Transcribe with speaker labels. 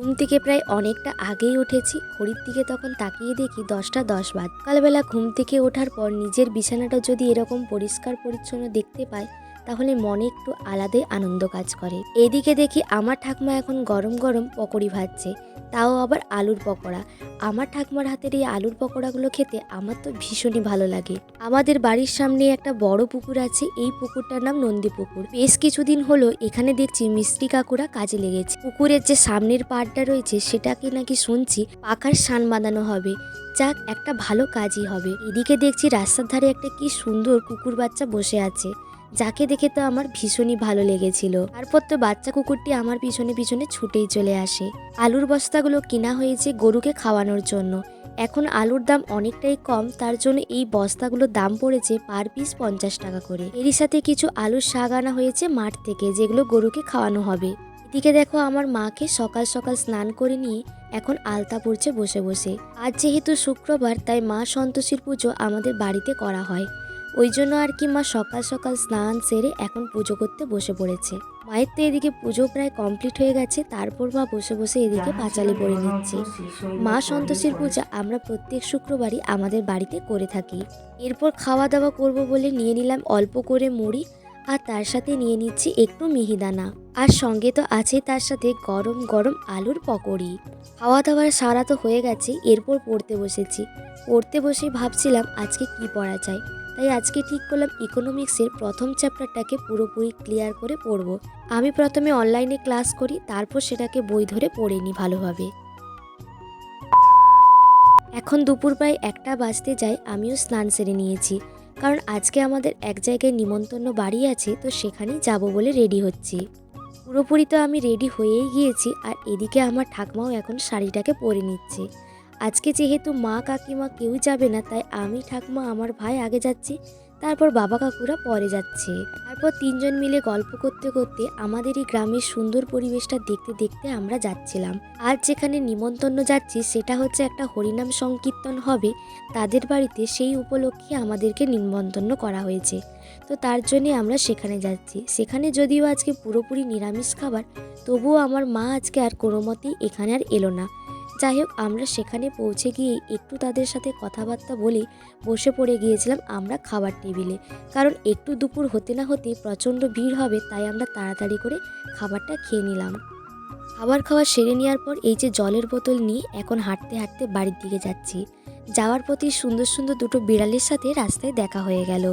Speaker 1: ঘুম থেকে প্রায় অনেকটা আগেই উঠেছি। ঘড়ির দিকে তখন তাকিয়ে দেখি 10টা 10 বাজে। সকালবেলা ঘুম থেকে ওঠার পর নিজের বিছানাটা যদি এরকম পরিষ্কার পরিচ্ছন্ন দেখতে পাই তাহলে মনে একটু আলাদাই আনন্দ কাজ করে। এদিকে দেখি আমার ঠাকুমা এখন গরম গরম পকোড়ি ভাজছে, তাও আবার আলুর পকোড়া। আমার ঠাকুমার হাতের এই আলুর পকোড়াগুলো খেতে আমার তো ভীষণই ভালো লাগে। আমাদের বাড়ির সামনে একটা বড় পুকুর আছে, এই পুকুরটার নাম নন্দী পুকুর। বেশ কিছুদিন হলো এখানে দেখছি মিস্ত্রি কাকুরা কাজে লেগেছে। পুকুরের যে সামনের পাড়টা রয়েছে সেটাকে নাকি শুনছি পাকার সান বাঁধানো হবে। যাক, একটা ভালো কাজই হবে। এদিকে দেখছি রাস্তার ধারে একটা কি সুন্দর কুকুর বাচ্চা বসে আছে, যাকে দেখে তো আমার ভীষণই ভালো লেগেছিল। তারপর তো বাচ্চা কুকুরটি আমার পিছনে পিছনে ছুটেই চলে আসে। আলুর বস্তাগুলো কেনা হয়েছে গরুকে খাওয়ানোর জন্য। এখন আলুর দাম অনেকটাই কম, তার জন্য এই বস্তাগুলোর দাম পড়েছে পার পিস 50 টাকা করে। এরই সাথে কিছু আলুর শাক আনা হয়েছে মাঠ থেকে, যেগুলো গরুকে খাওয়ানো হবে। এদিকে দেখো আমার মাকে সকাল সকাল স্নান করে নিয়ে এখন আলতা পড়ছে বসে বসে। আজ যেহেতু শুক্রবার তাই মা সন্তোষীর পুজো আমাদের বাড়িতে করা হয়, ওই জন্য আর কি মা সকাল সকাল স্নান সেরে এখন পুজো করতে বসে পড়েছে। মায়ের তো এদিকে পুজো প্রায় কমপ্লিট হয়ে গেছে, তারপর মা বসে বসে এদিকে পাঁচালি পড়ে নিচ্ছে। মা সন্তোষীর পূজা আমরা প্রত্যেক শুক্রবারই আমাদের বাড়িতে করে থাকি। এরপর খাওয়া দাওয়া করব বলে নিয়ে নিলাম অল্প করে মুড়ি, আর তার সাথে নিয়ে নিচ্ছি একটু মিহিদানা, আর সঙ্গে তো আছে তার সাথে গরম গরম আলুর পকোড়ি। খাওয়া দাওয়ার সারা তো হয়ে গেছে, এরপর পড়তে বসেছি। পড়তে বসে ভাবছিলাম আজকে কি পড়া যায়, তাই আজকে ঠিক করলাম ইকোনমিক্সের প্রথম চ্যাপ্টারটাকে পুরোপুরি ক্লিয়ার করে পড়ব। আমি প্রথমে অনলাইনে ক্লাস করি, তারপর সেটাকে বই ধরে পড়ে নিই ভালোভাবে। এখন দুপুর প্রায় 1টা বাজতে যায়, আমিও স্নান সেরে নিয়েছি, কারণ আজকে আমাদের এক জায়গায় নিমন্ত্রণ বাড়ি আছে, তো সেখানেই যাব বলে রেডি হচ্ছি। পুরোপুরি তো আমি রেডি হয়েই গিয়েছি, আর এদিকে আমার ঠাকুমাও এখন শাড়িটাকে পরে নিচ্ছে। আজকে যেহেতু মা কাকিমা কেউ যাবে না, তাই আমি ঠাকুমা আমার ভাই আগে যাচ্ছি, তারপর বাবা কাকুরা পরে যাচ্ছে। তারপর 3জন মিলে গল্প করতে করতে আমাদের এই গ্রামের সুন্দর পরিবেশটা দেখতে দেখতে আমরা যাচ্ছিলাম। আজ যেখানে নিমন্ত্রণ যাচ্ছি সেটা হচ্ছে একটা হরিনাম সংকীর্তন হবে তাদের বাড়িতে, সেই উপলক্ষে আমাদেরকে নিমন্ত্রণ করা হয়েছে, তো তার জন্যে আমরা সেখানে যাচ্ছি। সেখানে যদিও আজকে পুরোপুরি নিরামিষ খাবার, তবুও আমার মা আজকে আর কোনো মতেই এখানে আর এলো না। যাই হোক, আমরা সেখানে পৌঁছে গিয়ে একটু তাদের সাথে কথাবার্তা বলে বসে পড়ে গিয়েছিলাম আমরা খাবার টেবিলে, কারণ একটু দুপুর হতে না হতে প্রচণ্ড ভিড় হবে, তাই আমরা তাড়াতাড়ি করে খাবারটা খেয়ে নিলাম। খাবার খাওয়া সেরে নেওয়ার পর এই যে জলের বোতল নিয়ে এখন হাঁটতে হাঁটতে বাড়ির দিকে যাচ্ছি। যাওয়ার পথে সুন্দর সুন্দর দুটো বিড়ালের সাথে রাস্তায় দেখা হয়ে গেল।